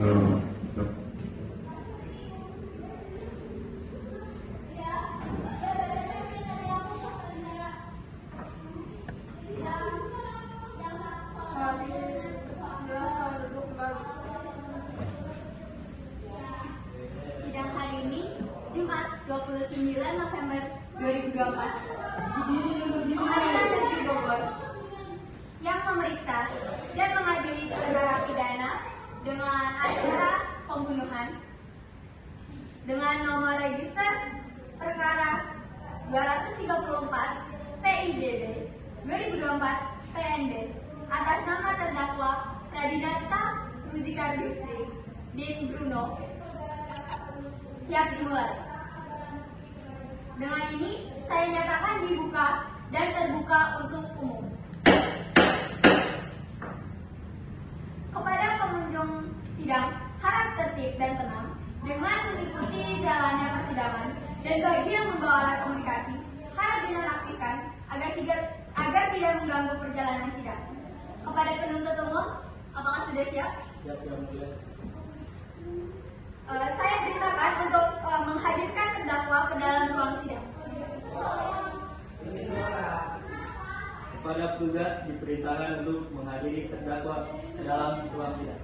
Sidang hari ini, Jumat 29 November 2024, Pengadilan Negeri Bogor yang memeriksa dan mengadili perkara pidana dengan acara pembunuhan dengan nomor register perkara 234 PIDB 2024 PNB atas nama terdakwa Pradinata Ruzika Yusri Din Bruno siap dimulai. Dengan ini saya nyatakan dibuka dan terbuka untuk umum. Kepada pengunjung sidang harap tertib dan tenang dengan mengikuti jalannya persidangan, dan bagi yang membawa alat komunikasi harap dinonaktifkan agar tidak mengganggu perjalanan sidang. Kepada penuntut umum, apakah sudah siap? Siap, Yang Mulia. Saya perintahkan untuk menghadirkan terdakwa ke dalam ruang sidang. Kepada petugas diperintahkan untuk menghadiri terdakwa ke dalam ruang sidang.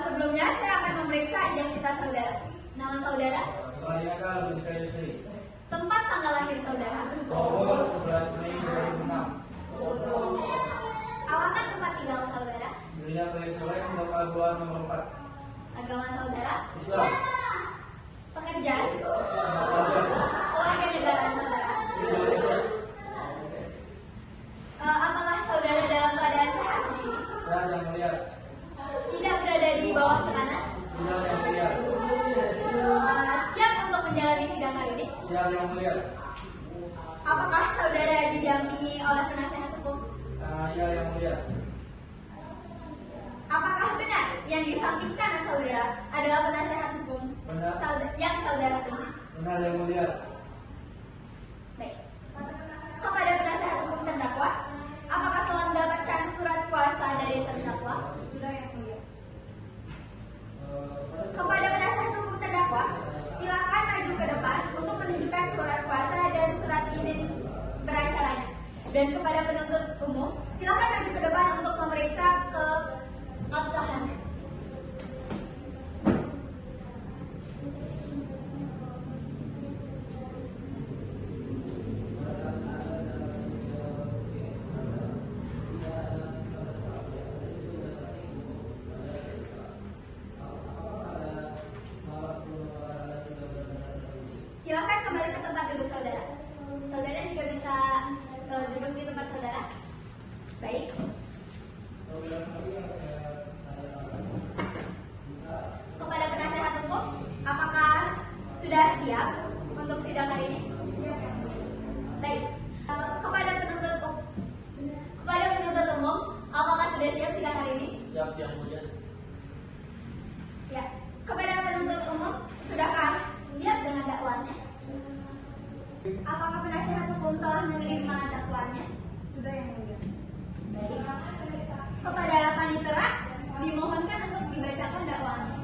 Sebelumnya saya akan memeriksa identitas saudara. Nama saudara? Pradinata Ruzika Yusri. Tempat tanggal lahir saudara? Bogor 11 Mei 2006. Alamat tempat tinggal saudara? Dunia Persolek Nomor 2 Nomor 4. Agama saudara? Islam. Pekerjaan? Keluarga negara saudara? Indonesia. Apakah saudara dalam keadaan sehat hari ini? Saya Yang Mulia. Tidak berada di bawah tekanan? Tidak, Yang Mulia. Siap untuk menjalani sidang hari ini? Siap, Yang Mulia. Apakah saudara didampingi oleh penasehat hukum? Ya, Yang Mulia. Apakah benar yang disampaikan saudara adalah penasehat hukum Benar. yang saudara terima? Benar, Yang Mulia. Baik. Kepada penasehat hukum terdakwa, apakah telah mendapatkan surat kuasa dari terdakwa? Sudah, Yang Mulia. Kepada penasehat hukum terdakwa, silakan maju ke depan untuk menunjukkan surat kuasa dan surat izin beracaranya. Dan kepada penuntut umum, silakan maju ke depan untuk memeriksa keabsahannya. Silakan kembali ke tempat duduk saudara. Saudara juga bisa duduk di tempat saudara. Baik. Kepada penasehat hukum, apakah sudah siap untuk sidang hari ini? Baik. Kepada penuntut umum, apakah sudah siap sidang hari ini? Siap, Yang Mulia. Ya. Kepada penuntut umum, sudahkah siap dengan dakwaannya? Apakah penasehat hukum telah menerima dakwaannya? Sudah, Yang Mulia. Baik. Kepada panitera, dimohonkan untuk dibacakan dakwaannya.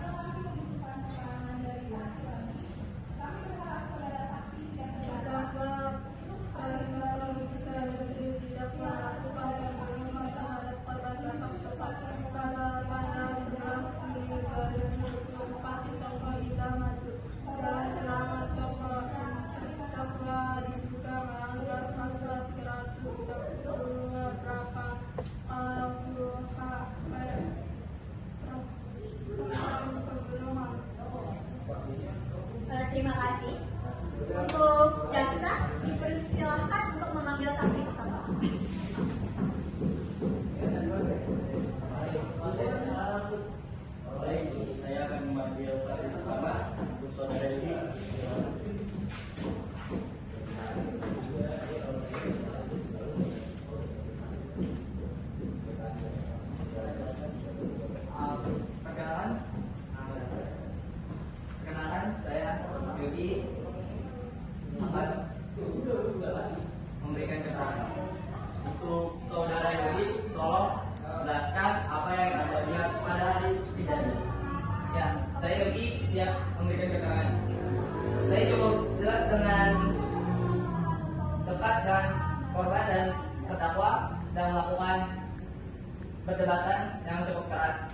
tas.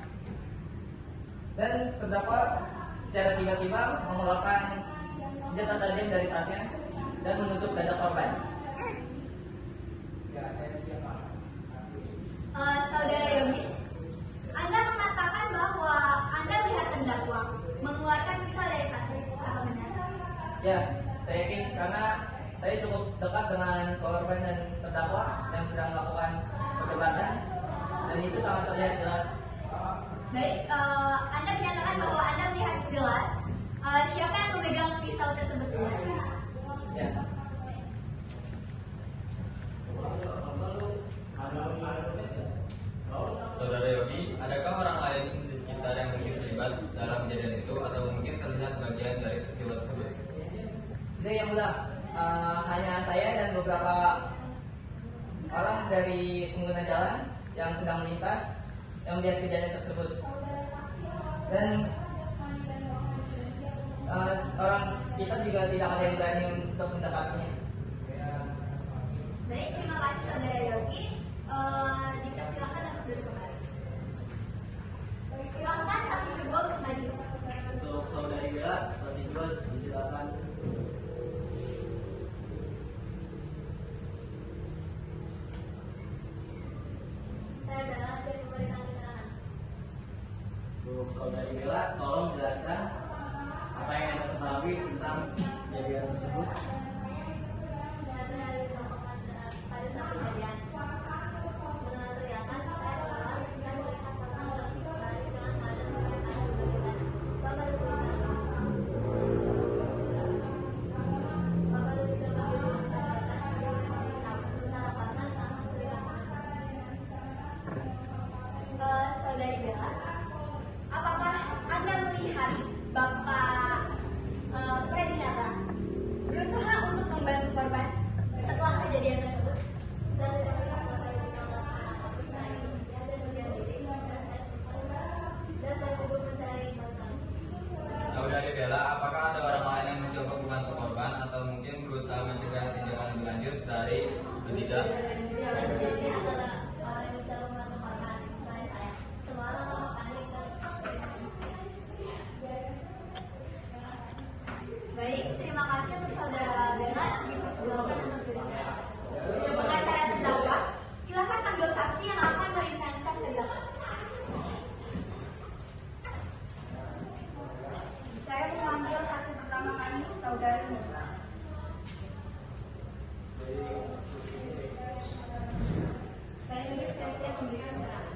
Dan terdakwa secara tiba-tiba mengeluarkan senjata tajam dari tasnya dan menusuk dada korban. Saudara Yogi, Anda mengatakan bahwa Anda melihat terdakwa mengeluarkan pisau dari tasnya, apa benar? Ya, saya yakin karena saya cukup dekat dengan korban dan terdakwa yang sedang melakukan perdebatan dan itu sangat terlihat jelas. Baik, Anda menyatakan bahwa Anda melihat jelas siapa yang memegang pisau tersebut. Ya. Saudara Yogi, adakah orang lain di sekitar yang mungkin terlibat dalam kejadian itu atau mungkin terlihat bagian dari peristiwa tersebut? Itu yang mulia, hanya saya dan beberapa orang dari pengguna jalan yang sedang melintas yang melihat kejadian tersebut. Dan orang sekitar juga tidak ada yang berani untuk mendekatinya. Baik, terima kasih saudara Yogi. Dipersilakan untuk duduk kembali. Silakan saksi kedua untuk maju. Untuk saudari Bella, saksi kedua disilakan. Saya Bella, saya memberikan keterangan. Untuk saudari Bella, tolong jelaskan apa yang Anda ketahui tentang kejadian tersebut. Satu hari pada saat kejadian, mendengar teriakan, saya keluar dan melihat orang lari dengan keadaan mereka bergerak. Bapak Rudy berdiri di atas jembatan, sementara Parman tangan surikan. Saudari Bella, apakah Anda melihat Bapak Predinata berusaha untuk membantu korban setelah kejadian tersebut? Saya melihat Bapak Predinata menangkap dia dan berdiam diri dan saya sibuk mencari bantuan. Saudari Bella, apakah ada orang lain yang mencoba membantu korban atau mungkin berusaha mencegah tindakan lebih lanjut dari bertiga? Yang terjadi adalah orang yang mencoba membantu korban, saya. Semua orang tampak panik dan baik, terima kasih untuk saudara Bella. Dipersilakan untuk duduk. Pengacara terdakwa, silakan panggil saksi yang akan meringankan terdakwa. Saya memanggil saksi pertama kami, saudari Nurul. Saya juga siap memberikan keterangan.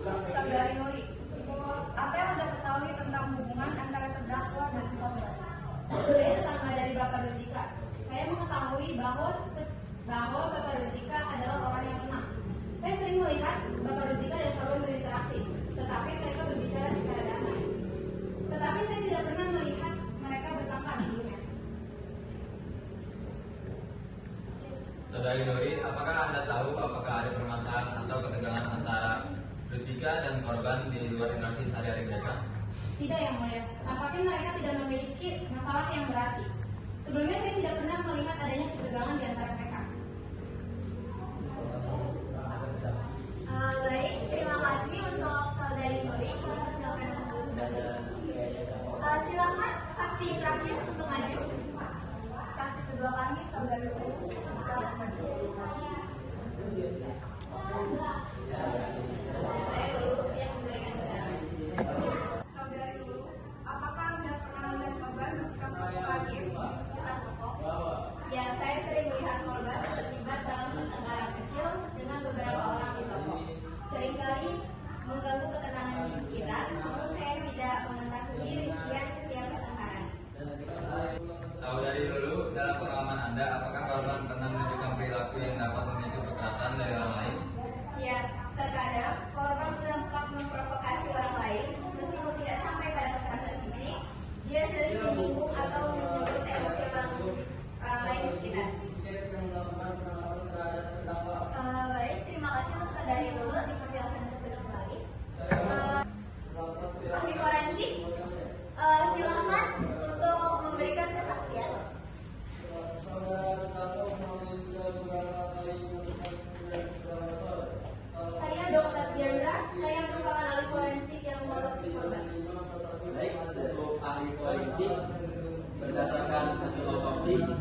Saudari Nuri, apa yang Anda ketahui tentang hubungan antara terdakwa dan korban? Saya tetangga dari Bapak Rutika. Saya mengetahui bahwa Bapak Rutika adalah orang yang tenang. Saya sering melihat Bapak Rutika dan korban berinteraksi, tetapi mereka berbicara secara damai. Tetapi saya tidak pernah melihat mereka bertengkar sebelumnya. Saudari Nuri, apakah Anda tahu apakah ada permasalahan atau ketegangan antara Rustika dan korban di luar interaksi sehari-hari mereka? Tidak, yang mulia. Nampaknya mereka tidak memiliki masalah yang berarti. Sebelumnya saya tidak pernah melihat adanya ketegangan di antara mereka. Baik, terima kasih untuk saudari Nuri. Silakan silakan saksi terakhir untuk maju. Saksi kedua kami, saudari Nuri. Silakan maju. Saya dulu siap memberikan keterangan. Saudari Nuri, apakah Anda pernah melihat korban bersikap kooperatif di sekitar toko? Ya, saya sering melihat korban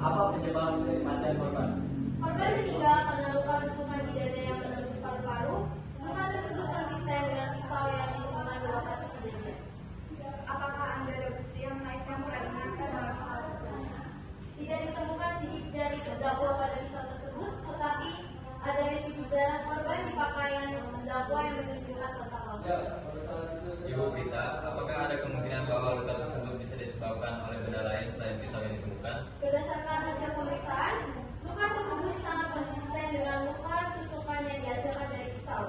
Apa penyebab kematian korban? Korban meninggal karena luka tusukan di dada yang menembus paru-paru. Luka tersebut konsisten dengan pisau yang ditemukan di lokasi kejadian. Apakah Anda ada bukti yang menaikkan kandungan dalam pesawat tersebut? Tidak ditemukan sidik jari terdakwa pada pisau tersebut, tetapi ada residu darah korban di pakaian terdakwa yang menunjukkan kontak langsung. Ibu Prita, apakah ada kemungkinan bahwa luka tersebut bisa disebabkan oleh benda lain selain pisau yang ditemukan? Berdasarkan hasil pemeriksaan, luka tersebut sangat konsisten dengan luka tusukan yang dihasilkan dari pisau.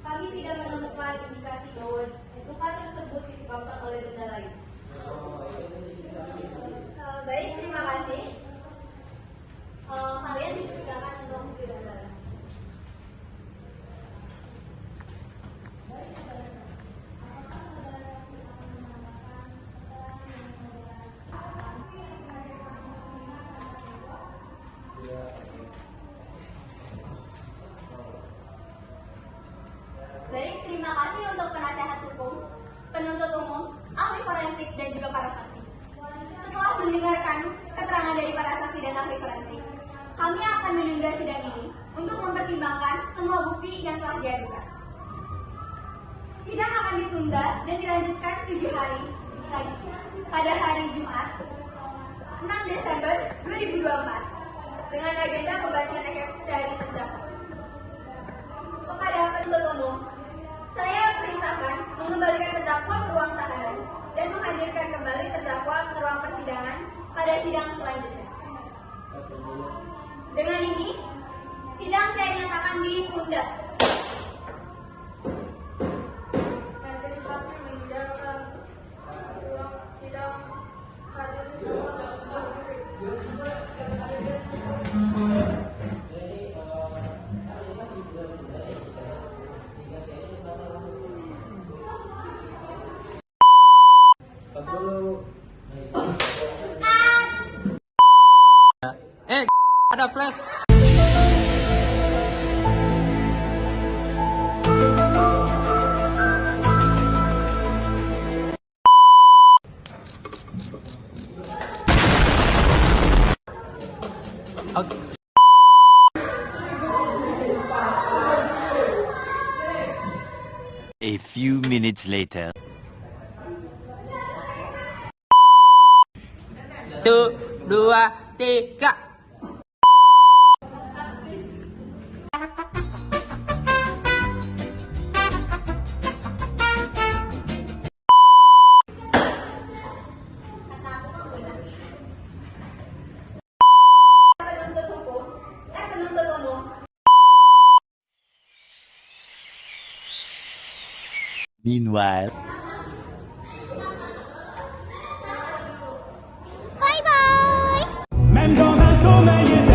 Kami tidak menemukan indikasi bahwa luka tersebut disebabkan oleh benda lain. Baik, terima kasih. Kalian dipersilakan untuk mengikuti gambaran. Baik, terima kasih untuk penasehat hukum, penuntut umum, ahli forensik, dan juga para saksi. Setelah mendengarkan keterangan dari para saksi dan ahli forensik, kami akan menunda sidang ini untuk mempertimbangkan semua bukti yang telah diajukan. Sidang akan ditunda dan dilanjutkan 7 hari lagi pada hari Jumat 6 Desember 2024 dengan agenda pembacaan eksepsi dari terdakwa. Kepada penuntut umum, saya perintahkan mengembalikan terdakwa ke ruang tahanan dan menghadirkan kembali terdakwa ke ruang persidangan pada sidang selanjutnya. Dengan ini, sidang saya nyatakan ditunda. Majelis hakim meninggalkan ruang sidang hadir Stop dulu. Ada flash. A few minutes later. 1, 2, 3. Penuntut hukum, penuntut umum, Meanwhile. Bye bye. Même dans un sommeil éternel.